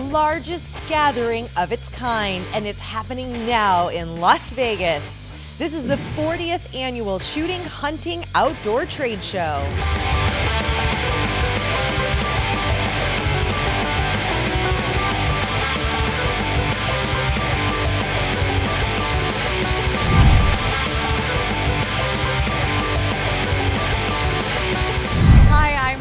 largest gathering of its kind, and it's happening now in Las Vegas. This is the 40th annual Shooting Hunting Outdoor Trade Show.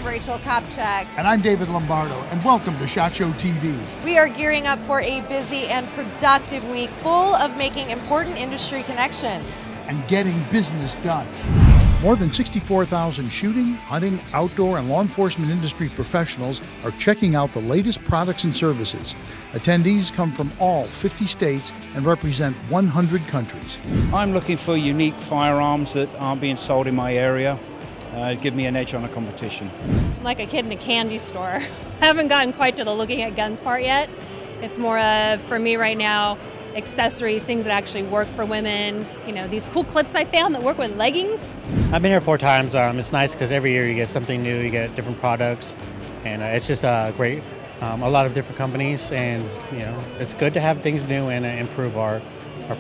Rachel Kopchak. And I'm David Lombardo, and welcome to SHOT Show TV. We are gearing up for a busy and productive week full of making important industry connections and getting business done. More than 64,000 shooting, hunting, outdoor, and law enforcement industry professionals are checking out the latest products and services. Attendees come from all 50 states and represent 100 countries. I'm looking for unique firearms that aren't being sold in my area. Give me an edge on the competition. Like a kid in a candy store. I haven't gotten quite to the looking at guns part yet. It's more of, for me right now, accessories, things that actually work for women. You know, these cool clips I found that work with leggings. I've been here 4 times. It's nice because every year you get something new, you get different products, and it's just great. A lot of different companies, and you know, it's good to have things new and improve our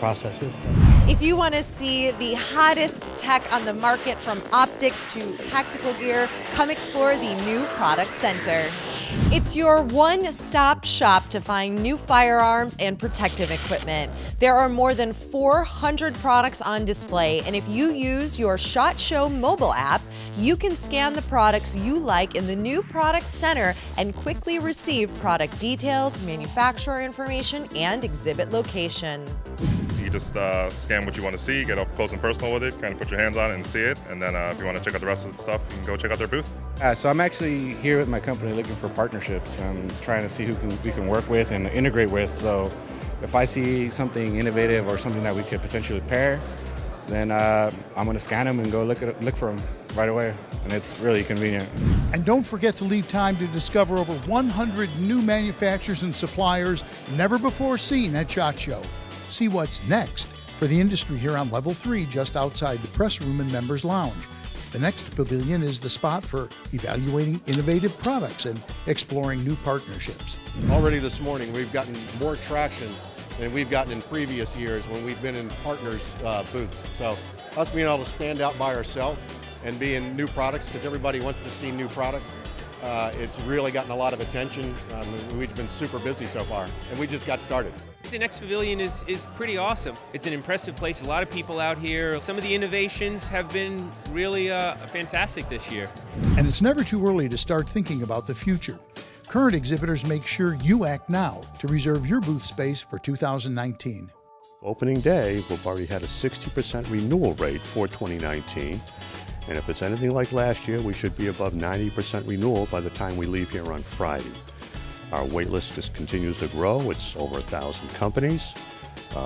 processes. If you want to see the hottest tech on the market, from optics to tactical gear, come explore the new Product Center. It's your one-stop shop to find new firearms and protective equipment. There are more than 400 products on display, and if you use your SHOT Show mobile app, you can scan the products you like in the new Product Center and quickly receive product details, manufacturer information, and exhibit location. You just scan what you want to see, get up close and personal with it, kind of put your hands on it and see it, and then if you want to check out the rest of the stuff, you can go check out their booth. So I'm actually here with my company looking for partnerships and trying to see who we can work with and integrate with. So if I see something innovative or something that we could potentially pair, then I'm going to scan them and go look for them right away, and it's really convenient. And don't forget to leave time to discover over 100 new manufacturers and suppliers never before seen at SHOT Show. See what's next for the industry here on Level 3, just outside the press room and members lounge. The next pavilion is the spot for evaluating innovative products and exploring new partnerships. Already this morning, we've gotten more traction than we've gotten in previous years when we've been in partners' booths. So us being able to stand out by ourselves and be in new products, because everybody wants to see new products, it's really gotten a lot of attention. We've been super busy so far, and we just got started. The next pavilion is pretty awesome. It's an impressive place, a lot of people out here. Some of the innovations have been really fantastic this year. And it's never too early to start thinking about the future. Current exhibitors make sure you act now to reserve your booth space for 2019. Opening day, we've already had a 60% renewal rate for 2019. And if it's anything like last year, we should be above 90% renewal by the time we leave here on Friday. Our wait list just continues to grow. It's over 1,000 companies.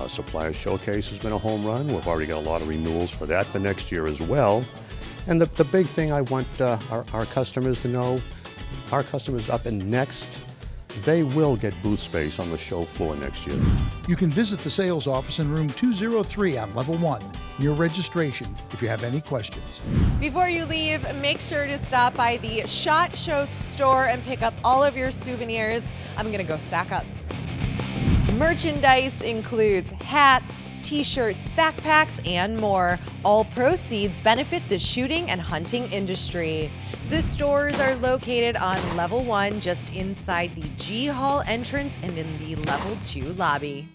Supplier Showcase has been a home run. We've already got a lot of renewals for that for next year as well. And the big thing I want our customers to know, our customers up in Next, they will get booth space on the show floor next year. You can visit the sales office in room 203 on level 1 near registration if you have any questions. Before you leave, make sure to stop by the SHOT Show store and pick up all of your souvenirs. I'm gonna go stack up. Merchandise includes hats, t-shirts, backpacks, and more. All proceeds benefit the shooting and hunting industry. The stores are located on level 1, just inside the G Hall entrance and in the level 2 lobby.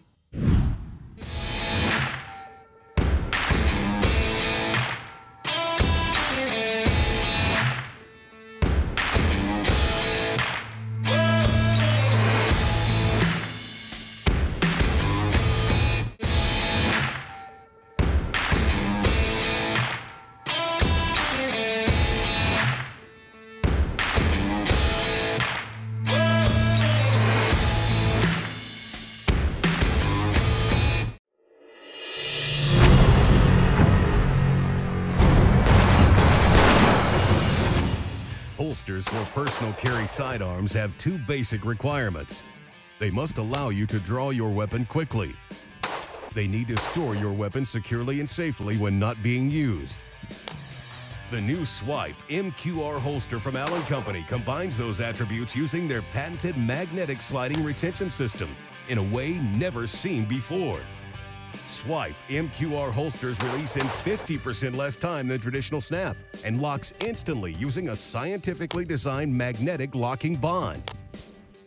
Holsters for personal carry sidearms have 2 basic requirements. They must allow you to draw your weapon quickly. They need to store your weapon securely and safely when not being used. The new Swipe MQR holster from Allen Company combines those attributes using their patented magnetic sliding retention system in a way never seen before. Swipe MQR holsters release in 50% less time than traditional snap and locks instantly using a scientifically designed magnetic locking bond.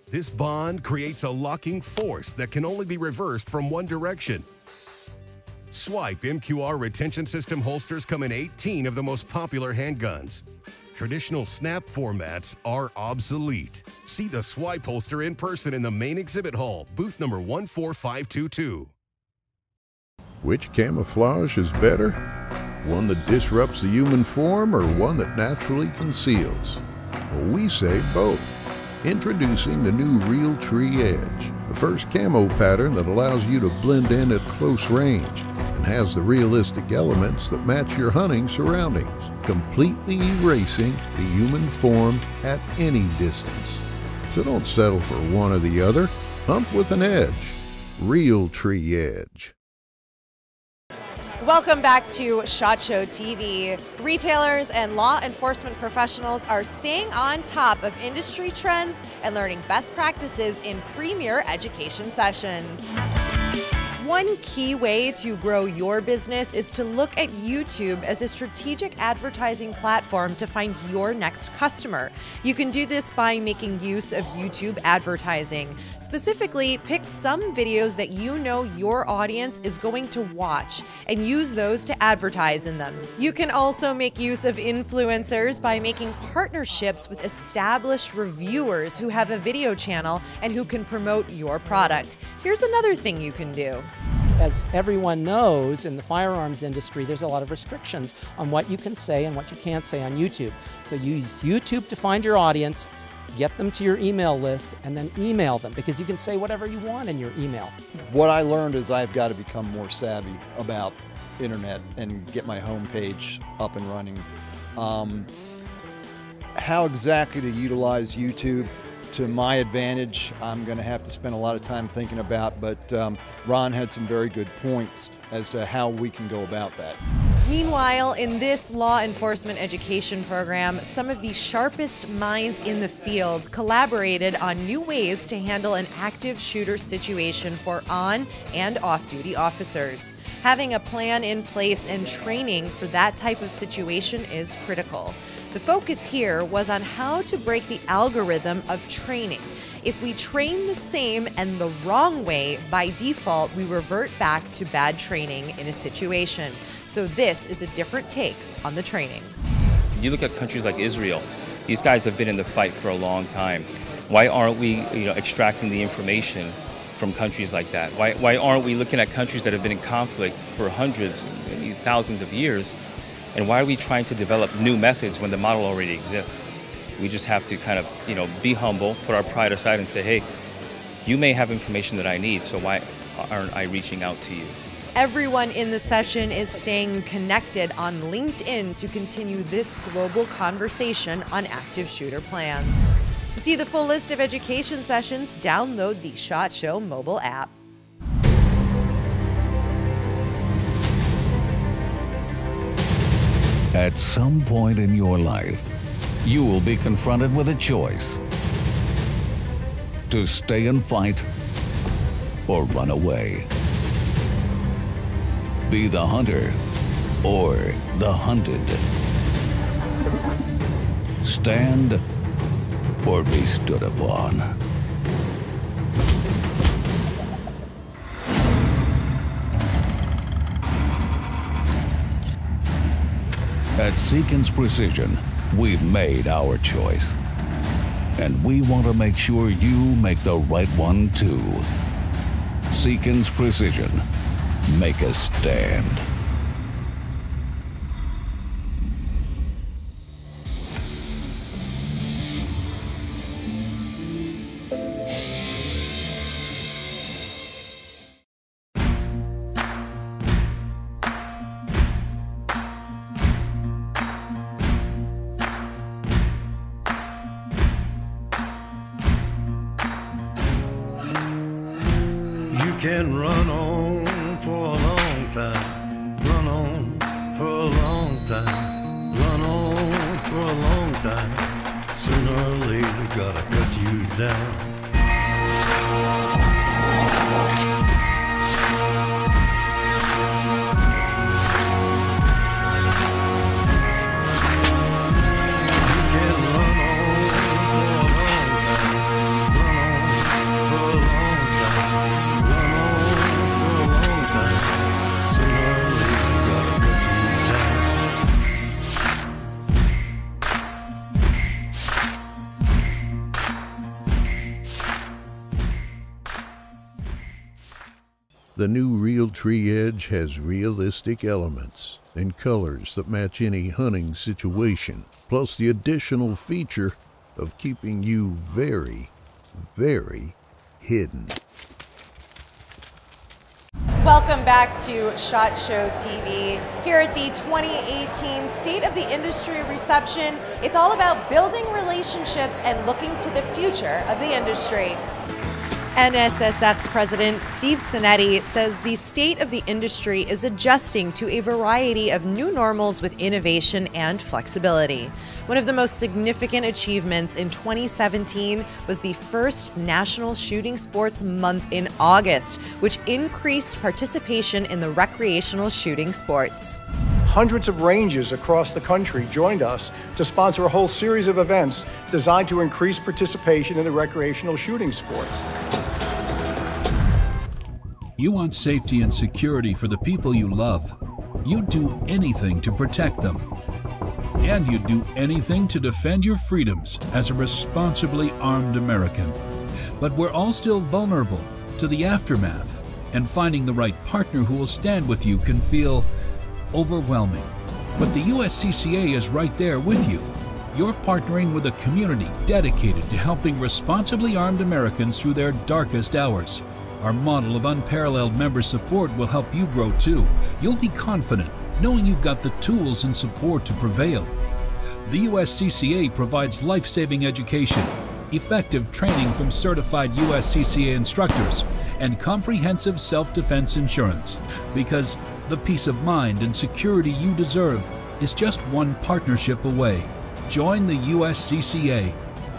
This bond creates a locking force that can only be reversed from one direction. Swipe MQR retention system holsters come in 18 of the most popular handguns. Traditional snap formats are obsolete. See the Swipe holster in person in the main exhibit hall, booth number 14522. Which camouflage is better? One that disrupts the human form or one that naturally conceals? Well, we say both. Introducing the new Realtree Edge, the first camo pattern that allows you to blend in at close range and has the realistic elements that match your hunting surroundings, completely erasing the human form at any distance. So don't settle for one or the other. Hunt with an edge. Realtree Edge. Welcome back to SHOT Show TV. Retailers and law enforcement professionals are staying on top of industry trends and learning best practices in premier education sessions. One key way to grow your business is to look at YouTube as a strategic advertising platform to find your next customer. You can do this by making use of YouTube advertising. Specifically, pick some videos that you know your audience is going to watch and use those to advertise in them. You can also make use of influencers by making partnerships with established reviewers who have a video channel and who can promote your product. Here's another thing you can do. As everyone knows, in the firearms industry, there's a lot of restrictions on what you can say and what you can't say on YouTube. So use YouTube to find your audience, get them to your email list, and then email them, because you can say whatever you want in your email. What I learned is I've got to become more savvy about internet and get my homepage up and running. How exactly to utilize YouTube to my advantage, I'm going to have to spend a lot of time thinking about, but Ron had some very good points as to how we can go about that. Meanwhile, in this law enforcement education program, some of the sharpest minds in the field collaborated on new ways to handle an active shooter situation for on- and off-duty officers. Having a plan in place and training for that type of situation is critical. The focus here was on how to break the algorithm of training. If we train the same and the wrong way, by default, we revert back to bad training in a situation. So this is a different take on the training. You look at countries like Israel. These guys have been in the fight for a long time. Why aren't we, extracting the information from countries like that? Why aren't we looking at countries that have been in conflict for hundreds, maybe thousands of years? And why are we trying to develop new methods when the model already exists? We just have to kind of, be humble, put our pride aside and say, hey, you may have information that I need, so why aren't I reaching out to you? Everyone in the session is staying connected on LinkedIn to continue this global conversation on active shooter plans. To see the full list of education sessions, download the SHOT Show mobile app. At some point in your life, you will be confronted with a choice: to stay and fight or run away. Be the hunter or the hunted. Stand or be stood upon. At Seekins Precision, we've made our choice. And we want to make sure you make the right one too. Seekins Precision. Make a stand. Can run on for a long time, run on for a long time, run on style. Sooner or later, gotta cut you down. The new Realtree Edge has realistic elements and colors that match any hunting situation, plus the additional feature of keeping you very, very hidden. Welcome back to SHOT Show TV. Here at the 2018 State of the Industry reception, it's all about building relationships and looking to the future of the industry. NSSF's president, Steve Sinetti, says the state of the industry is adjusting to a variety of new normals with innovation and flexibility. One of the most significant achievements in 2017 was the first National Shooting Sports Month in August, which increased participation in the recreational shooting sports. Hundreds of ranges across the country joined us to sponsor a whole series of events designed to increase participation in the recreational shooting sports. You want safety and security for the people you love. You'd do anything to protect them. And you'd do anything to defend your freedoms as a responsibly armed American. But we're all still vulnerable to the aftermath, and finding the right partner who will stand with you can feel overwhelming. But the USCCA is right there with you. You're partnering with a community dedicated to helping responsibly armed Americans through their darkest hours. Our model of unparalleled member support will help you grow too. You'll be confident knowing you've got the tools and support to prevail. The USCCA provides life-saving education, effective training from certified USCCA instructors, and comprehensive self-defense insurance. Because the peace of mind and security you deserve is just one partnership away. Join the USCCA.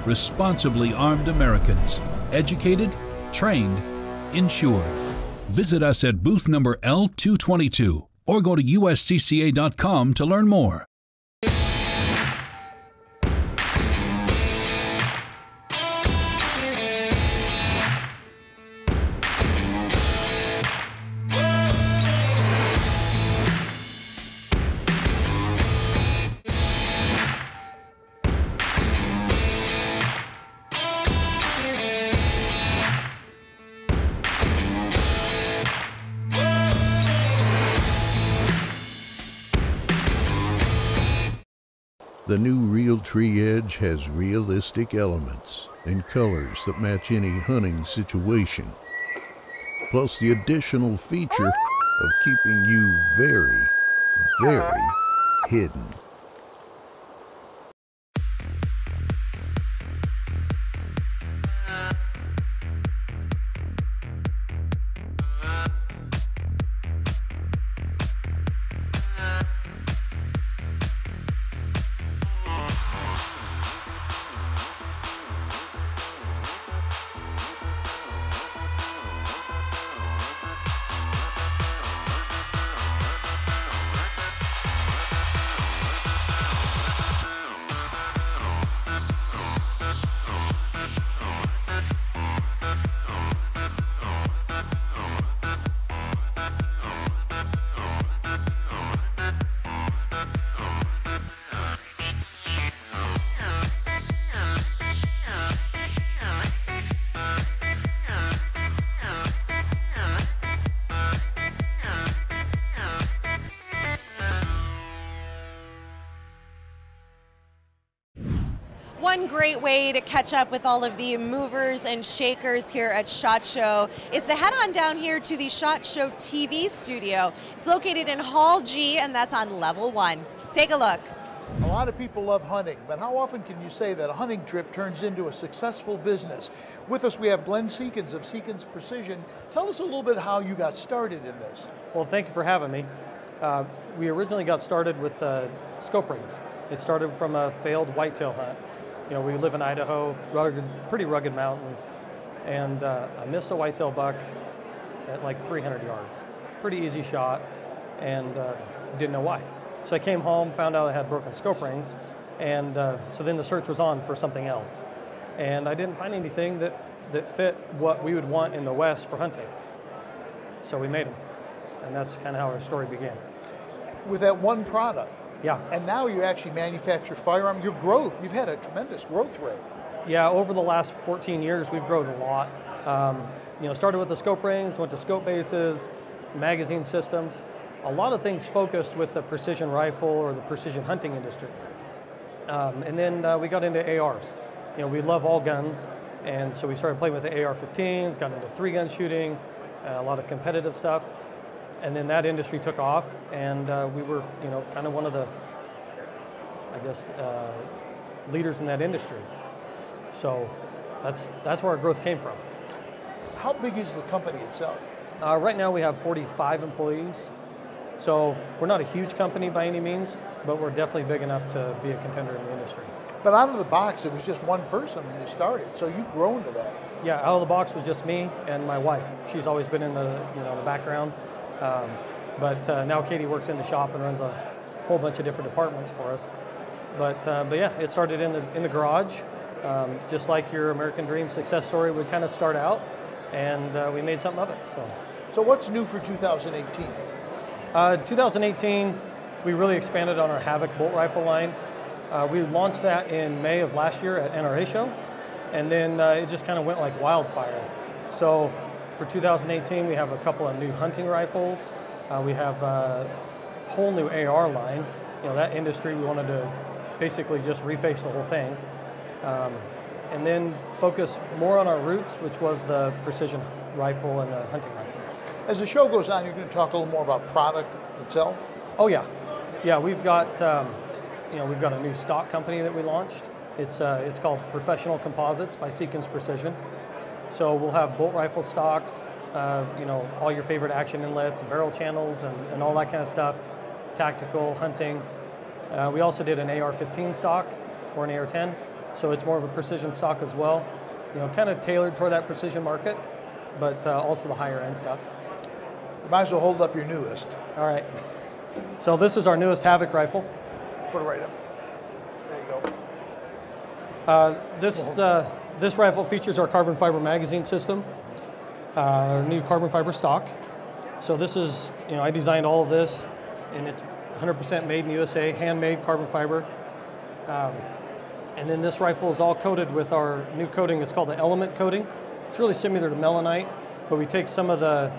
Responsibly armed Americans. Educated, trained, insured. Visit us at booth number L222 or go to uscca.com to learn more. The new Realtree Edge has realistic elements and colors that match any hunting situation, plus the additional feature of keeping you very, very hidden. One great way to catch up with all of the movers and shakers here at SHOT Show is to head on down here to the SHOT Show TV studio. It's located in Hall G, and that's on level 1. Take a look. A lot of people love hunting, but how often can you say that a hunting trip turns into a successful business? With us, we have Glenn Seekins of Seekins Precision. Tell us a little bit how you got started in this. Well, thank you for having me. We originally got started with scope rings. It started from a failed whitetail hunt. You know, we live in Idaho, pretty rugged mountains, and I missed a whitetail buck at like 300 yards. Pretty easy shot, and didn't know why. So I came home, found out I had broken scope rings, and so then the search was on for something else. And I didn't find anything that fit what we would want in the West for hunting. So we made them, and that's kind of how our story began. With that one product. Yeah. And now you actually manufacture firearm. Your growth, you've had a tremendous growth rate. Yeah, over the last 14 years, we've grown a lot. You know, started with the scope rings, went to scope bases, magazine systems, a lot of things focused with the precision rifle or the precision hunting industry. And then we got into ARs. You know, we love all guns, and so we started playing with the AR-15s, got into 3-gun shooting, a lot of competitive stuff. And then that industry took off, and we were, you know, kind of one of the, I guess, leaders in that industry. So that's where our growth came from. How big is the company itself? Right now we have 45 employees. So we're not a huge company by any means, but we're definitely big enough to be a contender in the industry. But out of the box, it was just one person when you started, so you've grown to that. Yeah, out of the box was just me and my wife. She's always been in the, you know, the background. But now Katie works in the shop and runs a whole bunch of different departments for us. But yeah, it started in the garage, just like your American Dream success story would kind of start out, and we made something of it. So what's new for 2018? 2018, we really expanded on our Havoc bolt rifle line. We launched that in May of last year at NRA show, and then it just kind of went like wildfire. So for 2018, we have a couple of new hunting rifles. We have a whole new AR line. You know, that industry, we wanted to basically just reface the whole thing. And then focus more on our roots, which was the precision rifle and the hunting rifles. As the show goes on, you're going to talk a little more about product itself? Oh yeah. Yeah, we've got, you know, we've got a new stock company that we launched. It's called Professional Composites by Seekins Precision. So we'll have bolt rifle stocks, you know, all your favorite action inlets, and barrel channels, and all that kind of stuff, tactical, hunting. We also did an AR-15 stock or an AR-10, so it's more of a precision stock as well. You know, kind of tailored toward that precision market, but also the higher end stuff. You might as well hold up your newest. All right. So this is our newest Havoc rifle. Put it right up. There you go. This rifle features our carbon fiber magazine system, our new carbon fiber stock. So this is, you know, I designed all of this, and it's 100% made in the USA, handmade carbon fiber. And then this rifle is all coated with our new coating. It's called the Element coating. It's really similar to melanite, but we take some of the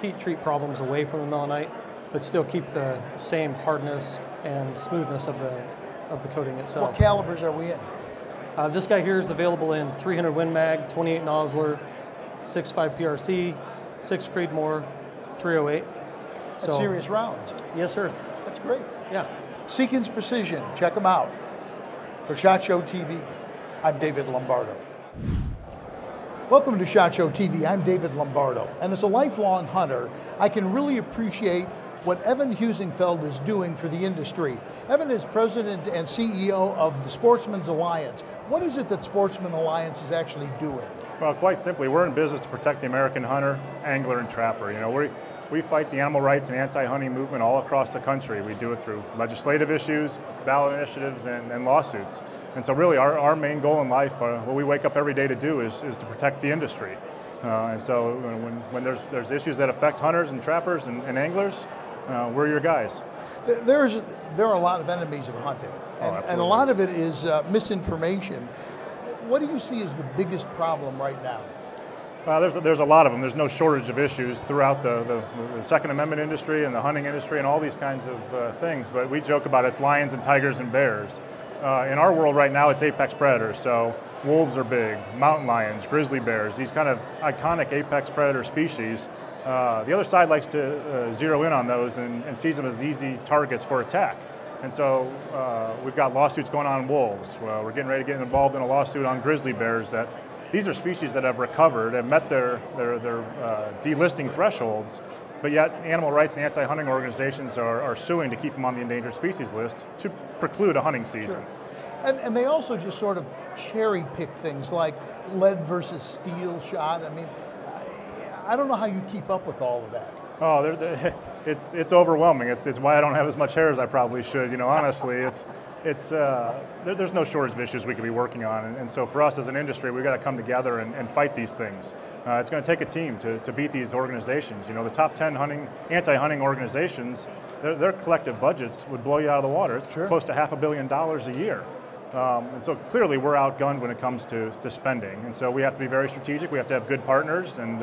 heat treat problems away from the melanite, but still keep the same hardness and smoothness of the coating itself. What calibers are we in? This guy here is available in 300 Win Mag, 28 Nosler, 6.5 PRC, 6 Creedmoor, 308. That's serious rounds. Yes, sir. That's great. Yeah. Seekins Precision, check them out. For SHOT Show TV, I'm David Lombardo. Welcome to SHOT Show TV, I'm David Lombardo. And as a lifelong hunter, I can really appreciate what Evan Husingfeld is doing for the industry. Evan is president and CEO of the Sportsman's Alliance. What is it that Sportsman Alliance is actually doing? Well, quite simply, we're in business to protect the American hunter, angler, and trapper. You know, we fight the animal rights and anti-hunting movement all across the country. We do it through legislative issues, ballot initiatives, and lawsuits. And so really our main goal in life, what we wake up every day to do is to protect the industry. And so when there's issues that affect hunters and trappers and anglers, we're your guys. There are a lot of enemies of hunting, and a lot of it is misinformation. What do you see as the biggest problem right now? There's a lot of them. There's no shortage of issues throughout the Second Amendment industry and the hunting industry and all these kinds of things, but we joke about it's lions and tigers and bears. In our world right now, it's apex predators, so wolves are big, mountain lions, grizzly bears, these kind of iconic apex predator species. The other side likes to zero in on those and sees them as easy targets for attack. And so we've got lawsuits going on wolves. Well, we're getting ready to get involved in a lawsuit on grizzly bears. These are species that have recovered and met their delisting thresholds, but yet animal rights and anti-hunting organizations are suing to keep them on the endangered species list to preclude a hunting season. Sure. And they also just sort of cherry pick things like lead versus steel shot. I mean, I don't know how you keep up with all of that. Oh, it's overwhelming. It's why I don't have as much hair as I probably should. You know, honestly, there's no shortage of issues we could be working on, and so for us as an industry, we've got to come together and fight these things. It's going to take a team to beat these organizations. You know, the top 10 anti-hunting organizations, their collective budgets would blow you out of the water. It's close to $500 million a year. And so clearly we're outgunned when it comes to spending, and so we have to be very strategic. We have to have good partners, and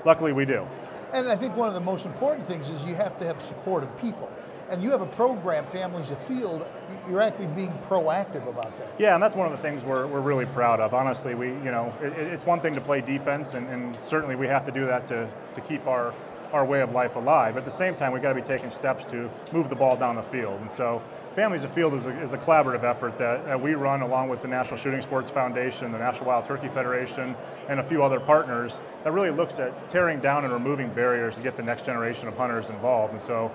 luckily we do. And I think one of the most important things is you have to have support of people. And you have a program, Families Afield, you're actually being proactive about that. Yeah, and that's one of the things we're really proud of. Honestly, it's one thing to play defense, and certainly we have to do that to keep our way of life alive. At the same time, we've got to be taking steps to move the ball down the field. And so Families Afield is a collaborative effort that we run along with the National Shooting Sports Foundation, the National Wild Turkey Federation, and a few other partners that really looks at tearing down and removing barriers to get the next generation of hunters involved. And so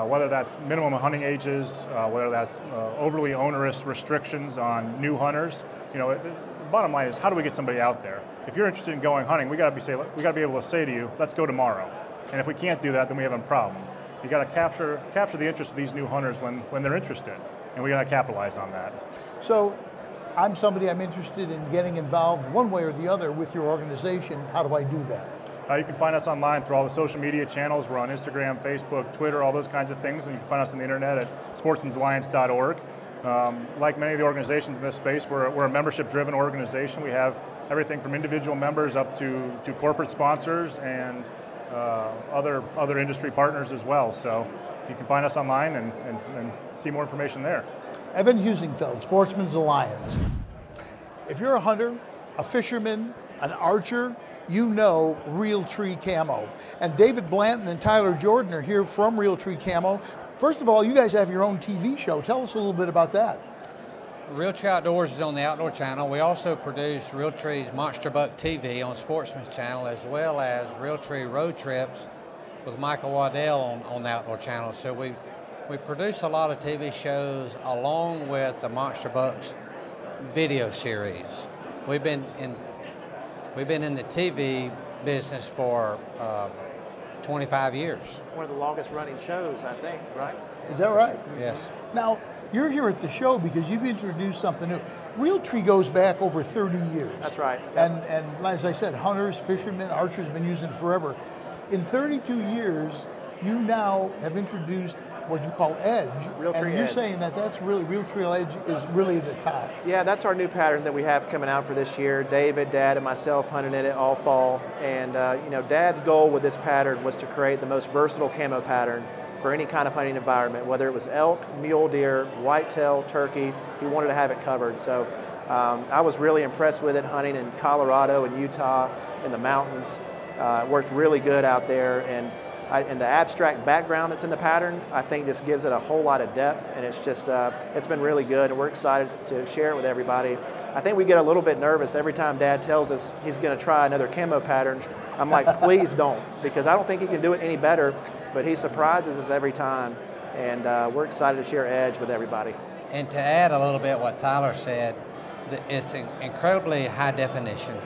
whether that's minimum hunting ages, whether that's overly onerous restrictions on new hunters, the bottom line is, how do we get somebody out there? If you're interested in going hunting, we got to be able to say to you, let's go tomorrow. And if we can't do that, then we have a problem. You got to capture the interest of these new hunters when they're interested, and we got to capitalize on that. So, I'm interested in getting involved one way or the other with your organization. How do I do that? You can find us online through all the social media channels. We're on Instagram, Facebook, Twitter, all those kinds of things, and you can find us on the internet at sportsmansalliance.org. Like many of the organizations in this space, we're a membership-driven organization. We have everything from individual members up to corporate sponsors and other industry partners as well. So you can find us online and see more information there. Evan Husingfeld, Sportsman's Alliance. If you're a hunter, a fisherman, an archer, you know Realtree Camo. And David Blanton and Tyler Jordan are here from Realtree Camo. First of all, you guys have your own TV show. Tell us a little bit about that. Realtree Outdoors is on the Outdoor Channel. We also produce Realtree's Monster Buck TV on Sportsman's Channel, as well as Realtree Road Trips with Michael Waddell on the Outdoor Channel. So we produce a lot of TV shows along with the Monster Bucks video series. We've been in the TV business for 25 years. One of the longest running shows, I think, right? Is that right? Yes. Now, you're here at the show because you've introduced something new. Realtree goes back over 30 years. That's right. And as I said, hunters, fishermen, archers have been using it forever. In 32 years, you now have introduced what you call Edge. Realtree and you're Edge. saying that's really, Realtree Edge is really the top. Yeah, that's our new pattern that we have coming out for this year. David, Dad, and myself hunted in it all fall. And Dad's goal with this pattern was to create the most versatile camo pattern for any kind of hunting environment, whether it was elk, mule deer, whitetail, turkey. He wanted to have it covered. So I was really impressed with it hunting in Colorado and Utah in the mountains. It worked really good out there, and the abstract background that's in the pattern, I think just gives it a whole lot of depth, and it's just, it's been really good, and we're excited to share it with everybody. I think we get a little bit nervous every time Dad tells us he's going to try another camo pattern. I'm like, please don't, because I don't think he can do it any better, but he surprises us every time, and we're excited to share Edge with everybody. And to add a little bit what Tyler said, it's incredibly high definition,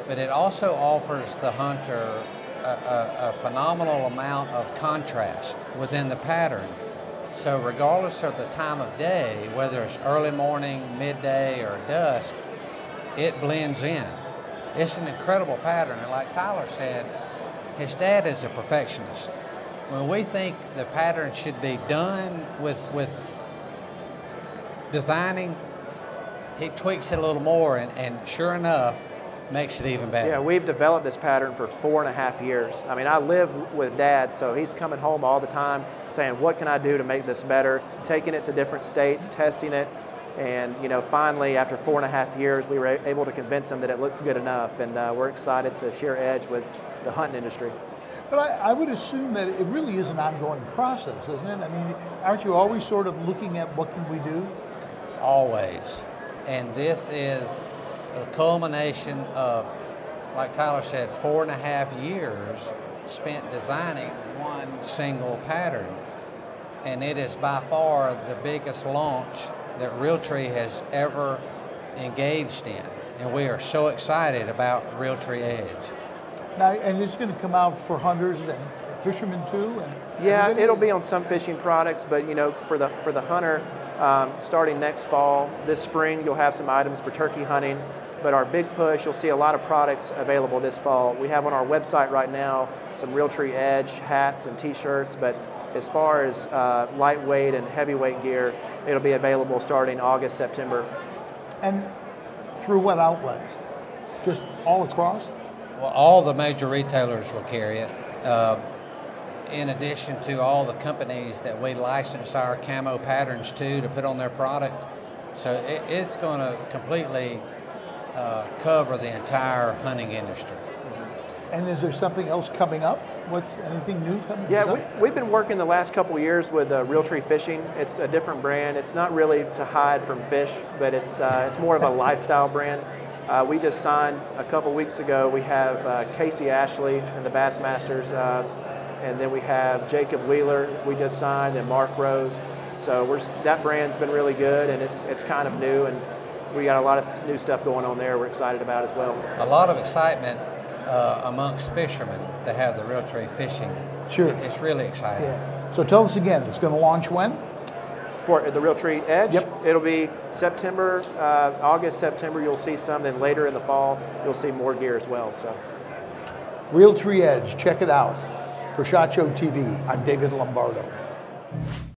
but it also offers the hunter a phenomenal amount of contrast within the pattern. So regardless of the time of day, whether it's early morning, midday, or dusk, it blends in. It's an incredible pattern, and like Tyler said, his dad is a perfectionist. When we think the pattern should be done with designing, he tweaks it a little more, and sure enough, makes it even better. Yeah, we've developed this pattern for 4.5 years. I mean, I live with Dad, so he's coming home all the time saying, what can I do to make this better? Taking it to different states, testing it, and finally, after 4.5 years, we were able to convince him that it looks good enough, and we're excited to share Edge with the hunting industry. But I would assume that it really is an ongoing process, isn't it? I mean, aren't you always sort of looking at what can we do? Always. And this is a culmination of, like Tyler said, 4.5 years spent designing one single pattern. And it is by far the biggest launch that Realtree has ever engaged in. And we are so excited about Realtree Edge. Now, and it's going to come out for hunters and fishermen too? And yeah, it'll be on some fishing products, but you know, for the hunter, starting next fall, this spring you'll have some items for turkey hunting. But our big push, you'll see a lot of products available this fall. We have on our website right now some Realtree Edge hats and t-shirts, but as far as lightweight and heavyweight gear, it'll be available starting August, September. And through what outlets? Just all across? Well, all the major retailers will carry it. In addition to all the companies that we license our camo patterns to put on their product. So it's going to completely cover the entire hunting industry. And is there something else coming up? Anything new coming up? Yeah, we've been working the last couple of years with Realtree Fishing. It's a different brand. It's not really to hide from fish, but it's more of a lifestyle brand. We just signed a couple weeks ago. We have Casey Ashley and the Bassmasters, and then we have Jacob Wheeler. We just signed, and Mark Rose. So that brand's been really good, and it's kind of new, and we got a lot of new stuff going on there. We're excited about as well. A lot of excitement amongst fishermen to have the Realtree Fishing. Sure, it's really exciting. Yeah. So tell us again. It's going to launch when? For the Realtree Edge, yep. It'll be September, August, September. You'll see some. Then later in the fall, you'll see more gear as well. So, Realtree Edge, check it out. For SHOT Show TV, I'm David Lombardo.